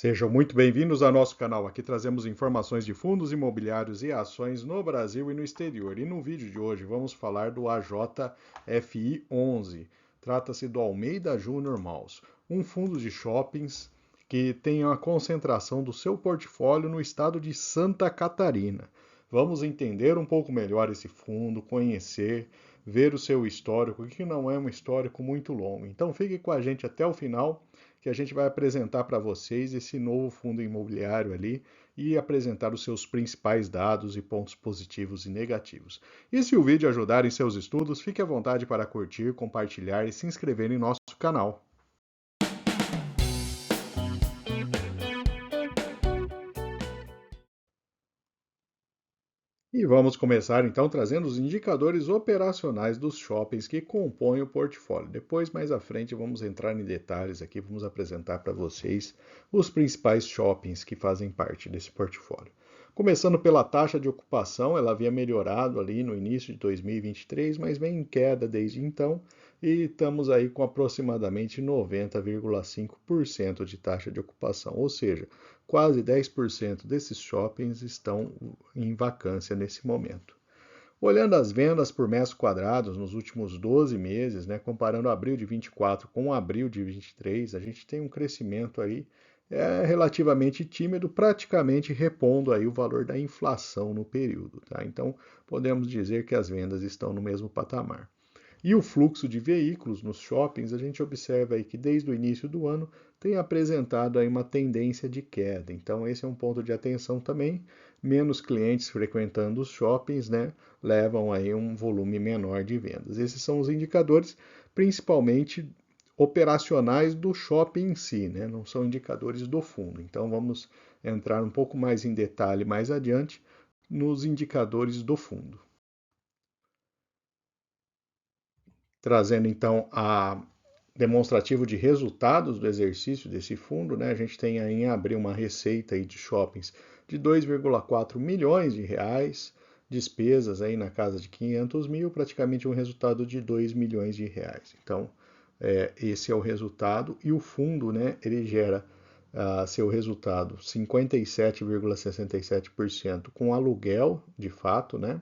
Sejam muito bem-vindos ao nosso canal. Aqui trazemos informações de fundos imobiliários e ações no Brasil e no exterior. E no vídeo de hoje vamos falar do AJFI 11. Trata-se do Almeida Júnior Malls, um fundo de shoppings que tem a concentração do seu portfólio no estado de Santa Catarina. Vamos entender um pouco melhor esse fundo, conhecer, ver o seu histórico, que não é um histórico muito longo. Então fique com a gente até o final, que a gente vai apresentar para vocês esse novo fundo imobiliário ali e apresentar os seus principais dados e pontos positivos e negativos. E se o vídeo ajudar em seus estudos, fique à vontade para curtir, compartilhar e se inscrever em nosso canal. E vamos começar então trazendo os indicadores operacionais dos shoppings que compõem o portfólio. Depois, mais à frente, vamos entrar em detalhes aqui, vamos apresentar para vocês os principais shoppings que fazem parte desse portfólio. Começando pela taxa de ocupação, ela havia melhorado ali no início de 2023, mas vem em queda desde então e estamos aí com aproximadamente 90,5% de taxa de ocupação, ou seja, quase 10% desses shoppings estão em vacância nesse momento. Olhando as vendas por metros quadrados nos últimos 12 meses, né, comparando abril de 24 com abril de 23, a gente tem um crescimento aí relativamente tímido, praticamente repondo aí o valor da inflação no período. Tá? Então, podemos dizer que as vendas estão no mesmo patamar. E o fluxo de veículos nos shoppings, a gente observa aí que desde o início do ano tem apresentado aí uma tendência de queda. Então, esse é um ponto de atenção também. Menos clientes frequentando os shoppings, né, levam aí um volume menor de vendas. Esses são os indicadores, principalmente operacionais do shopping em si, né, não são indicadores do fundo. Então, vamos entrar um pouco mais em detalhe mais adiante nos indicadores do fundo. Trazendo então a demonstrativo de resultados do exercício desse fundo, né? A gente tem aí em abril uma receita aí de shoppings de 2,4 milhões de reais, despesas aí na casa de 500 mil, praticamente um resultado de 2 milhões de reais. Então, esse é o resultado e o fundo, né, ele gera seu resultado 57,67% com aluguel, de fato, né?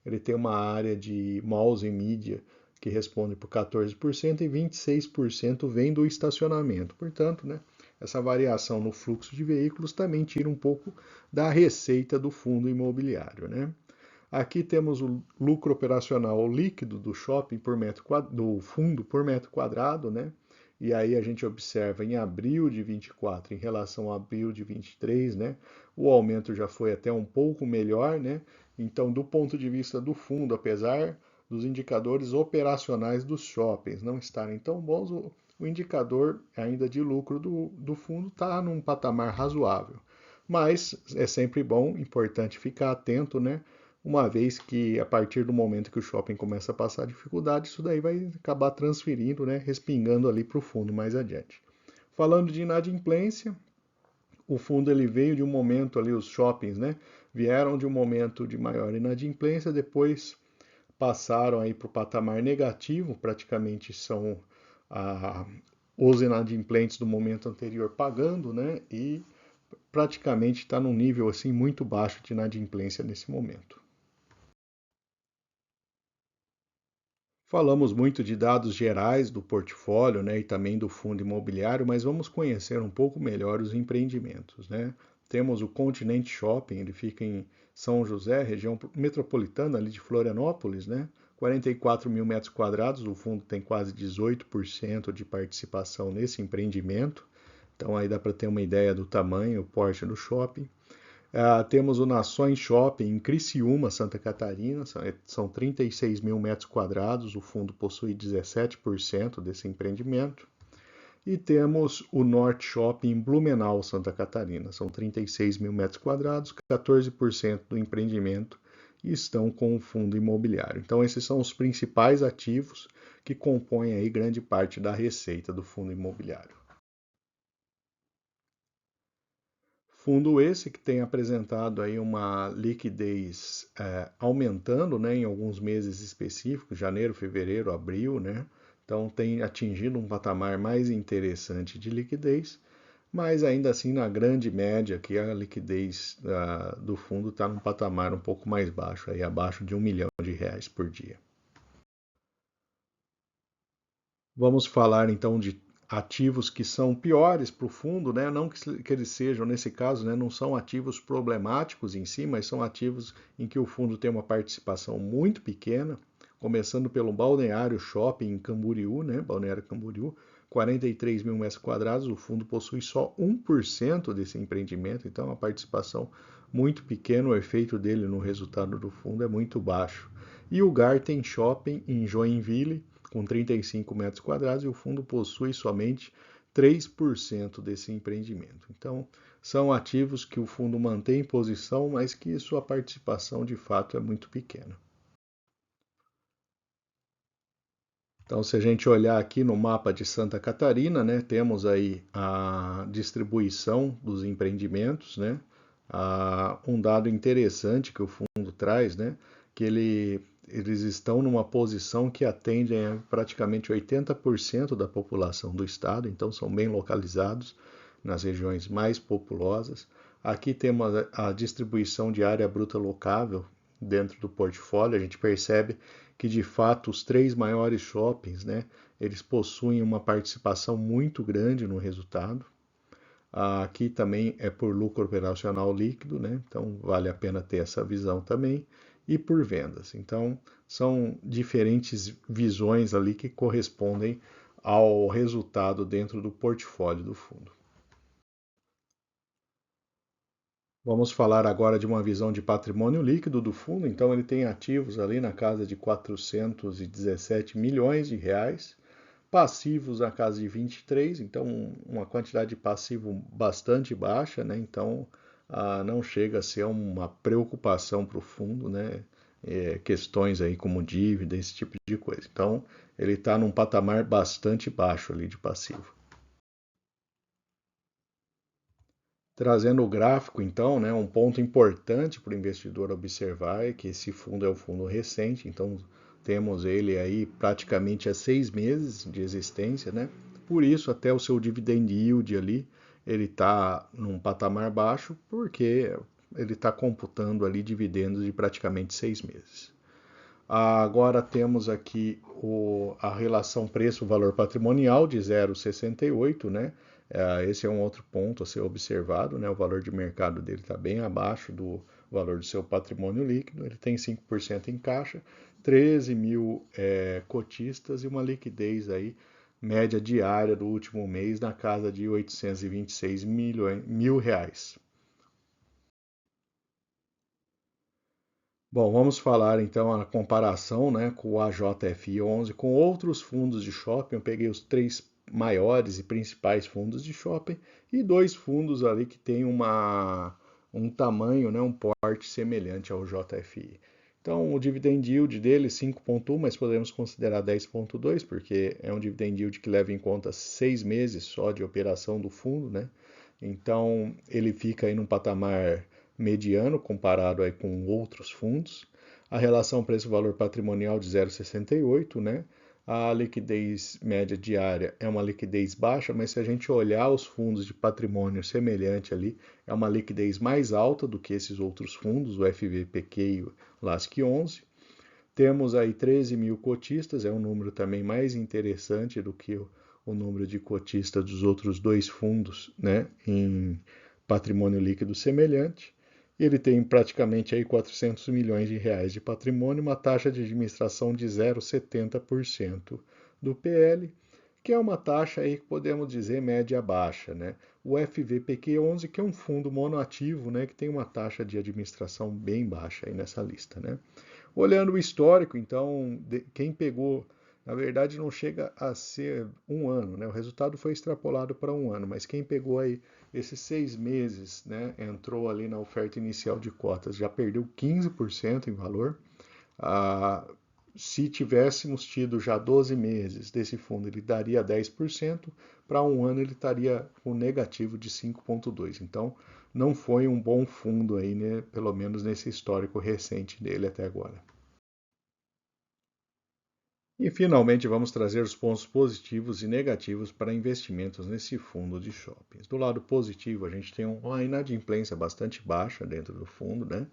Ele tem uma área de malls e mídia que responde por 14% e 26% vem do estacionamento. Portanto, né, essa variação no fluxo de veículos também tira um pouco da receita do fundo imobiliário. Né? Aqui temos o lucro operacional líquido do shopping por metro do fundo por metro quadrado, né? E aí a gente observa em abril de 24 em relação a abril de 23, né? O aumento já foi até um pouco melhor, né? Então, do ponto de vista do fundo, apesar dos indicadores operacionais dos shoppings não estarem tão bons, o indicador ainda de lucro do fundo está num patamar razoável. Mas é sempre bom, importante ficar atento, né? Uma vez que a partir do momento que o shopping começa a passar dificuldade, isso daí vai acabar transferindo, né? Respingando ali para o fundo mais adiante. Falando de inadimplência, o fundo ele veio de um momento ali, os shoppings, né? Vieram de um momento de maior inadimplência, depois passaram aí para o patamar negativo, praticamente são os inadimplentes do momento anterior pagando, né? E praticamente está num nível assim muito baixo de inadimplência nesse momento. Falamos muito de dados gerais do portfólio, né, e também do fundo imobiliário, mas vamos conhecer um pouco melhor os empreendimentos, né? Temos o Continente Shopping, ele fica em São José, região metropolitana ali de Florianópolis, né? 44 mil metros quadrados, o fundo tem quase 18% de participação nesse empreendimento, então aí dá para ter uma ideia do tamanho, o porte do shopping. Temos o Nações Shopping em Criciúma, Santa Catarina, são 36 mil metros quadrados, o fundo possui 17% desse empreendimento. E temos o Norte Shopping em Blumenau, Santa Catarina, são 36 mil metros quadrados, 14% do empreendimento estão com o fundo imobiliário. Então esses são os principais ativos que compõem aí grande parte da receita do fundo imobiliário. Fundo esse que tem apresentado aí uma liquidez aumentando, né, em alguns meses específicos, janeiro, fevereiro, abril, né? Então tem atingido um patamar mais interessante de liquidez. mas ainda assim, na grande média, que a liquidez do fundo está num patamar um pouco mais baixo, aí abaixo de R$ 1 milhão por dia. Vamos falar então de ativos que são piores para o fundo, né? Não que eles sejam, nesse caso, né, não são ativos problemáticos em si, mas são ativos em que o fundo tem uma participação muito pequena, começando pelo Balneário Shopping em Camboriú, né? Balneário Camboriú, 43 mil metros quadrados, o fundo possui só 1% desse empreendimento, então é uma participação muito pequena, o efeito dele no resultado do fundo é muito baixo. E o Garten Shopping em Joinville, com 35 metros quadrados, e o fundo possui somente 3% desse empreendimento. Então, são ativos que o fundo mantém em posição, mas que sua participação de fato é muito pequena. Então, se a gente olhar aqui no mapa de Santa Catarina, né, temos aí a distribuição dos empreendimentos, né? Um dado interessante que o fundo traz, né, que eles estão numa posição que atendem a praticamente 80% da população do estado, então são bem localizados nas regiões mais populosas. Aqui temos a distribuição de área bruta locável dentro do portfólio, a gente percebe que de fato os três maiores shoppings, né, eles possuem uma participação muito grande no resultado. Aqui também é por lucro operacional líquido, né? Então vale a pena ter essa visão também. E por vendas. Então são diferentes visões ali que correspondem ao resultado dentro do portfólio do fundo. Vamos falar agora de uma visão de patrimônio líquido do fundo. Então ele tem ativos ali na casa de 417 milhões de reais, passivos na casa de 23, então uma quantidade de passivo bastante baixa, né? Então não chega a ser uma preocupação para o fundo, né? Questões aí como dívida, esse tipo de coisa. Então ele está num patamar bastante baixo ali de passivo. Trazendo o gráfico, então, né, um ponto importante para o investidor observar é que esse fundo é um fundo recente, então temos ele aí praticamente há 6 meses de existência, né? Por isso, até o seu dividend yield ali, ele está num patamar baixo, porque ele está computando ali dividendos de praticamente 6 meses. Agora temos aqui a relação preço-valor patrimonial de 0,68, né? Esse é um outro ponto a ser observado, né? O valor de mercado dele está bem abaixo do valor do seu patrimônio líquido. Ele tem 5% em caixa, 13 mil cotistas e uma liquidez aí média diária do último mês na casa de 826 mil reais. Bom, vamos falar então a comparação, né, com o AJFI11 com outros fundos de shopping. Eu peguei os três maiores e principais fundos de shopping e dois fundos ali que têm um tamanho, né, um porte semelhante ao JFI. Então, o dividend yield dele 5,1, mas podemos considerar 10,2, porque é um dividend yield que leva em conta 6 meses só de operação do fundo, né? Então, ele fica aí num patamar mediano comparado aí com outros fundos. A relação preço-valor patrimonial de 0,68, né? A liquidez média diária é uma liquidez baixa, mas se a gente olhar os fundos de patrimônio semelhante ali, é uma liquidez mais alta do que esses outros fundos, o FVPQ e o LASC11. Temos aí 13 mil cotistas, é um número também mais interessante do que o número de cotistas dos outros dois fundos, né, em patrimônio líquido semelhante. Ele tem praticamente aí 400 milhões de reais de patrimônio, uma taxa de administração de 0,70% do PL, que é uma taxa aí que podemos dizer média baixa, né? O FVPQ11, que é um fundo monoativo, né, que tem uma taxa de administração bem baixa aí nessa lista, né? Olhando o histórico, então, quem pegou, na verdade não chega a ser um ano, né? O resultado foi extrapolado para um ano, mas quem pegou aí esses 6 meses, né, entrou ali na oferta inicial de cotas, já perdeu 15% em valor. Ah, se tivéssemos tido já 12 meses desse fundo, ele daria 10%, para um ano ele estaria com negativo de 5,2%. Então, não foi um bom fundo aí, né, pelo menos nesse histórico recente dele até agora. E finalmente vamos trazer os pontos positivos e negativos para investimentos nesse fundo de shoppings. Do lado positivo, a gente tem uma inadimplência bastante baixa dentro do fundo, né?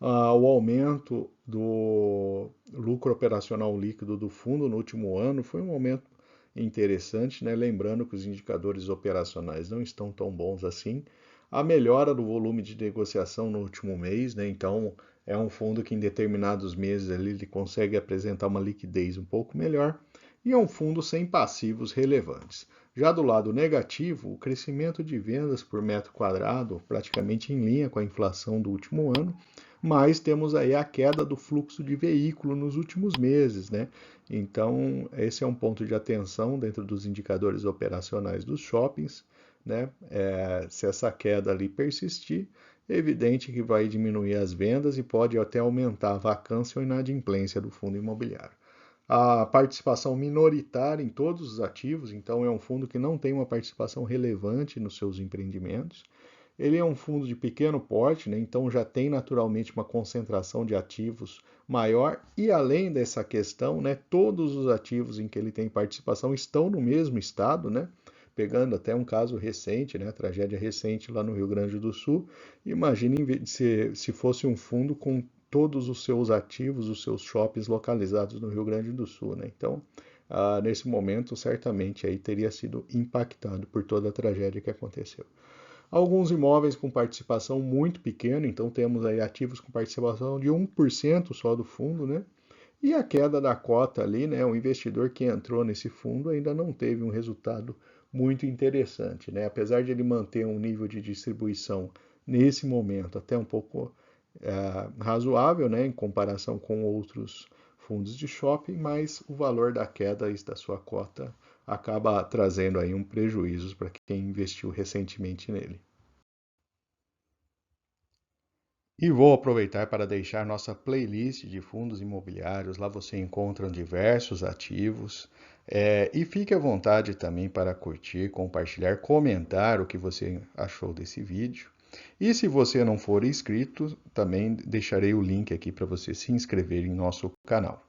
O aumento do lucro operacional líquido do fundo no último ano foi um aumento interessante, né? Lembrando que os indicadores operacionais não estão tão bons assim. A melhora do volume de negociação no último mês, né? Então, é um fundo que em determinados meses ali, ele consegue apresentar uma liquidez um pouco melhor e é um fundo sem passivos relevantes. Já do lado negativo, o crescimento de vendas por metro quadrado, praticamente em linha com a inflação do último ano, mas temos aí a queda do fluxo de veículo nos últimos meses, né? Então, esse é um ponto de atenção dentro dos indicadores operacionais dos shoppings, né? Se essa queda ali persistir, é evidente que vai diminuir as vendas e pode até aumentar a vacância ou inadimplência do fundo imobiliário. A participação minoritária em todos os ativos, então é um fundo que não tem uma participação relevante nos seus empreendimentos. Ele é um fundo de pequeno porte, né? Então já tem naturalmente uma concentração de ativos maior e além dessa questão, né, todos os ativos em que ele tem participação estão no mesmo estado, né? Pegando até um caso recente, né, tragédia recente lá no Rio Grande do Sul. Imagine se fosse um fundo com todos os seus ativos, os seus shoppings localizados no Rio Grande do Sul, né? Então, nesse momento, certamente aí teria sido impactado por toda a tragédia que aconteceu. Alguns imóveis com participação muito pequena, então temos aí ativos com participação de 1% só do fundo, né? E a queda da cota ali, né? O investidor que entrou nesse fundo ainda não teve um resultado muito interessante, né? Apesar de ele manter um nível de distribuição nesse momento até um pouco razoável, né? Em comparação com outros fundos de shopping, mas o valor da queda da sua cota acaba trazendo aí um prejuízo para quem investiu recentemente nele. E vou aproveitar para deixar nossa playlist de fundos imobiliários. Lá você encontra diversos ativos. E fique à vontade também para curtir, compartilhar, comentar o que você achou desse vídeo. E se você não for inscrito, também deixarei o link aqui para você se inscrever em nosso canal.